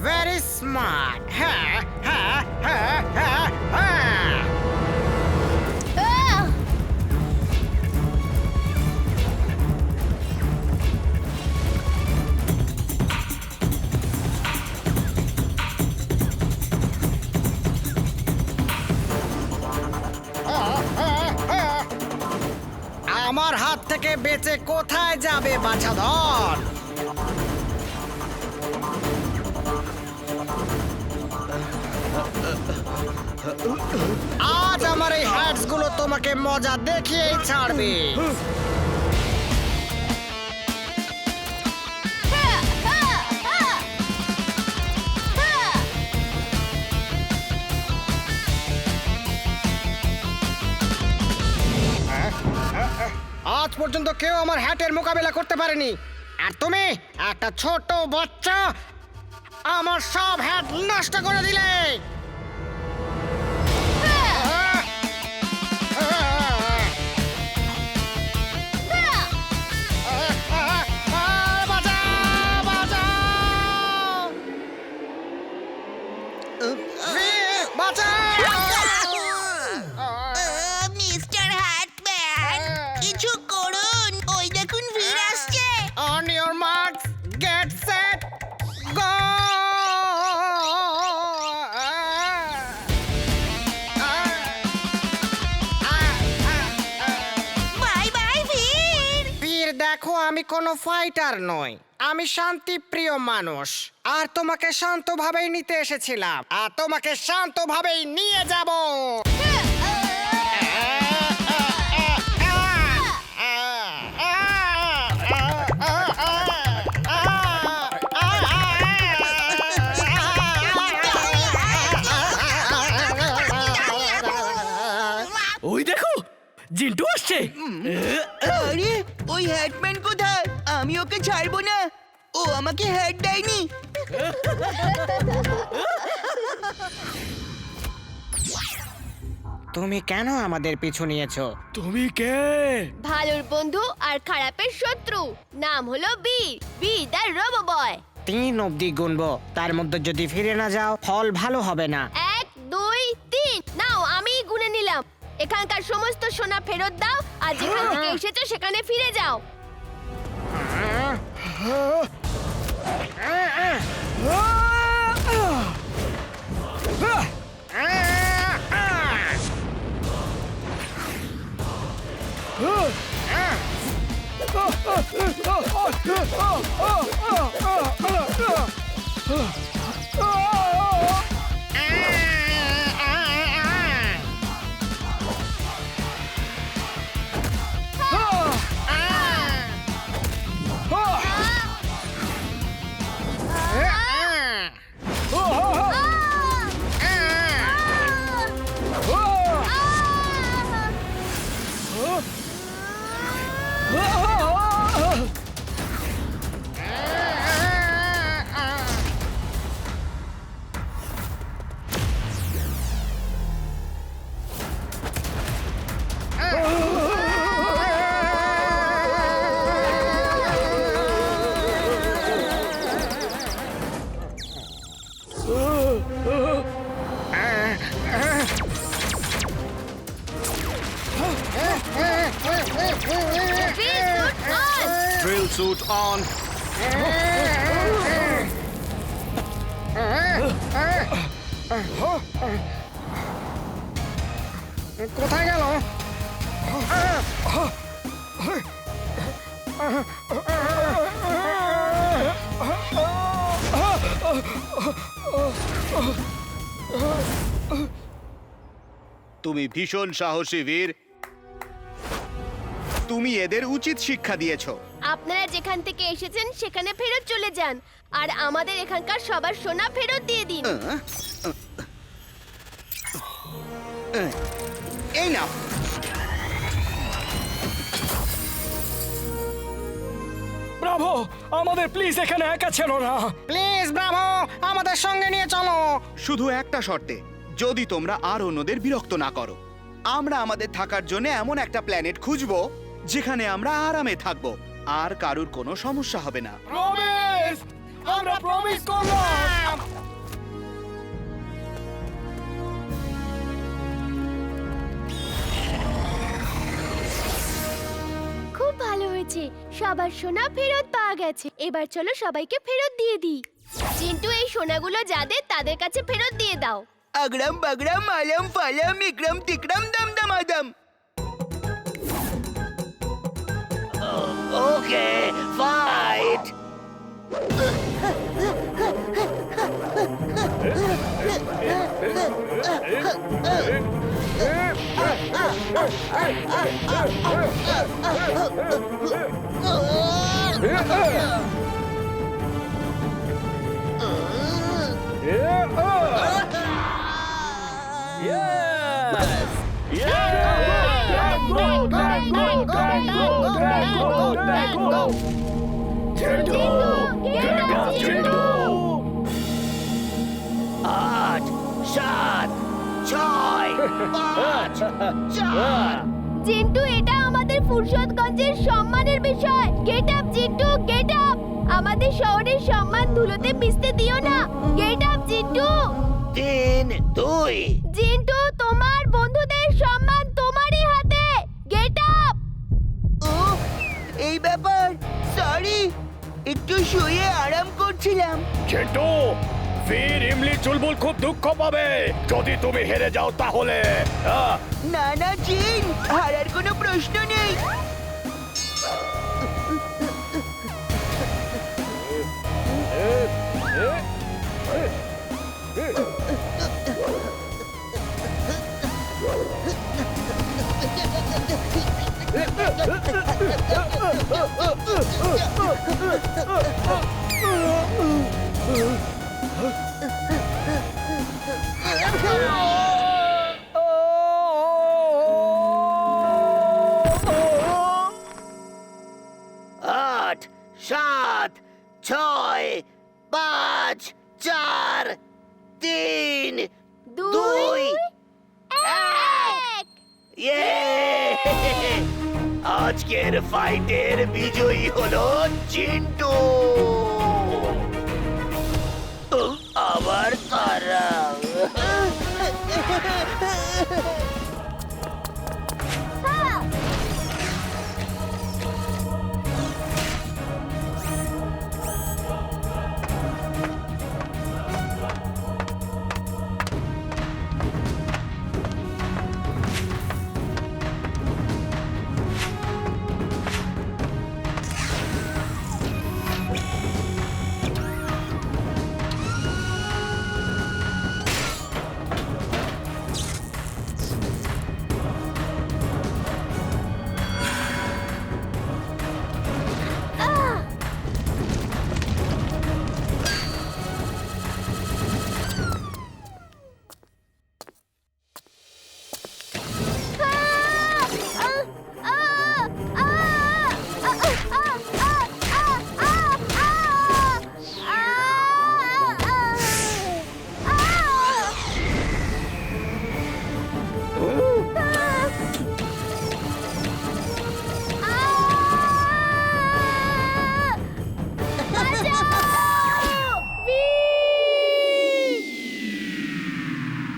Very smart. হ্যাঁ হ্যাঁ হ্যাঁ হ্যাঁ হ্যাঁ। আহ! আমার হাত থেকে বেঁচে কোথায় যাবে বাছাধর? আজ আমার এই হ্যাটস গুলো তোমাকে মজা দেখিয়েই ছাড়বে। হা! হা! হা! হা! আজ পর্যন্ত কেউ আমার হ্যাটের মোকাবেলা করতে পারেনি, আর তুমি একটা ছোট বাচ্চা আমার সব হ্যাট নষ্ট করে দিলে। বাঁচাও, বাঁচাও। বীর, বাঁচাও। মিস্টার হ্যাটম্যান, কিছু করুন। ওই দেখুন ভিড় আসছে। On your marks, get set, go! Bye bye ভিড়। বীর, দেখো আমি কোনো ফাইটার নই, আমি শান্তিপ্রিয় মানুষ, আর তোমাকে শান্তভাবেই নিতে এসেছিলাম, আর তোমাকে শান্তভাবেই নিয়ে যাব। ওই দেখো, জিন্টু আসছে। আরে ওই হ্যাটম্যান কোথায়? আমি ওকে ছাড়বো না। ও আমাকে হ্যাট দেয়নি। তুমি কেন আমাদের পিছু নিয়েছো? তুমি কে? ভালোর বন্ধু আর খারাপের শত্রু। নাম হলো বি। বি দ্য রোবো বয়। 3 অব্দি গুনবো, তার মধ্যে যদি ফিরে না যাও ফল ভালো হবে না। 1 2 3। নাও, আমি গুনে নিলাম। এখানকার সমস্ত সোনা ফেরত দাও, আর যেখান থেকে এসেছো সেখানে ফিরে যাও। Drill suit on. কোথায় গেল? তুমি ভীষণ সাহসী বীর। তুমি এদের উচিত শিক্ষা দিয়েছো। আপনারা যেখান থেকে এসেছেন সেখানে ফেরত চলে যান, আর আমাদের এখানকার সবার সোনা ফেরত দিয়ে দিন। এই নাও। ব্রাভো, আমাদের প্লিজ এখানে একা ছেড়ো না। প্লিজ ব্রাভো, আমাদের সঙ্গে নিয়ে চলো। শুধু একটা শর্তে, যদি তোমরা আর অন্যদের বিরক্ত না করো। আমরা আমাদের থাকার জন্য এমন একটা প্ল্যানেট খুঁজবো যেখানে আমরা আরামে থাকবো, আর কারুর কোনো সমস্যা হবে না। প্রমিস, আমরা প্রমিস করলাম। সবার সোনা ফেরত পাওয়া গেছে। এবার চলো সবাইকে ফেরত দিয়ে দিই। চিন্টু, এই সোনাগুলো যাদের তাদের কাছে ফেরত দিয়ে দাও। আগরাম বাগরাম আলম ফালাম ইকরাম তিকরাম দাম দাম আদম। ওকে ফাইট আট সাত ছয় পাঁচ চার চিন্টু, এটা আমাদের ফুরসতগঞ্জের সম্মানের বিষয়। Get up Chintu, get up. আমাদের শহরের সম্মান ধুলোতে মিশতে দিও না। Get up Chintu. 3 2 চিন্টু, তোমার বন্ধুদের সম্মান তোমারই হাতে। Get up. ও এই ব্যাপার, সরি, একটু শুয়ে আরাম করছিলাম। চিন্টু, ফির ইমলি চুলবুল খুব দুঃখ পাবে যদি তুমি হেরে যাও তাহলে। না না জিন, হারার কোনো প্রশ্ন নেই। আট সাত ছয় পাঁচ চার তিন দুই এক। ইয়ে আজকের ফাইটের বিজয়ী হলো চিন্টু। আবার তারা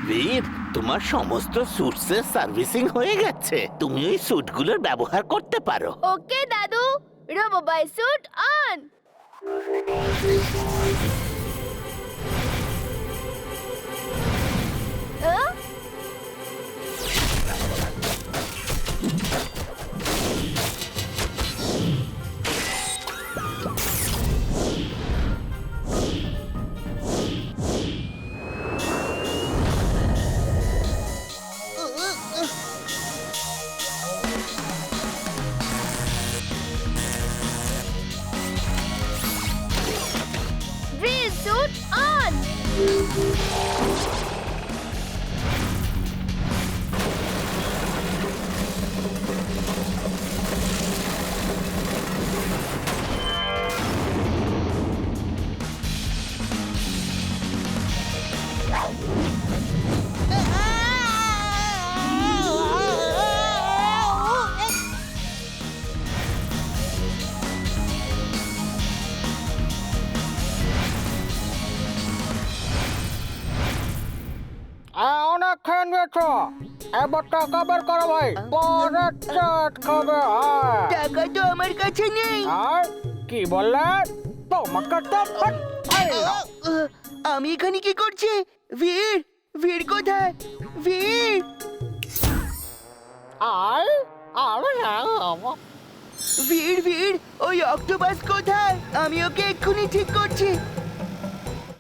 বীর, তোমার সমস্ত স্যুটসের সার্ভিসিং হয়ে গেছে। তুমি ওই স্যুটগুলোর ব্যবহার করতে পারো। ওকে দাদু, robo by suit on. Drill suit on. অনেকক্ষণ গেছো, এবার টাকা বের করো ভাই, পরে চাট খাবে। টাকা তো আমার কাছে নেই। আর কি বললে? তোমাকে তো আমি এখানে কি করছি? ভিড়, ভিড় কোথায়? ভিড়, আর ভিড়, ভিড়, ওই অক্টোপাস কোথায়? আমি ওকে এক্ষুনি ঠিক করছি।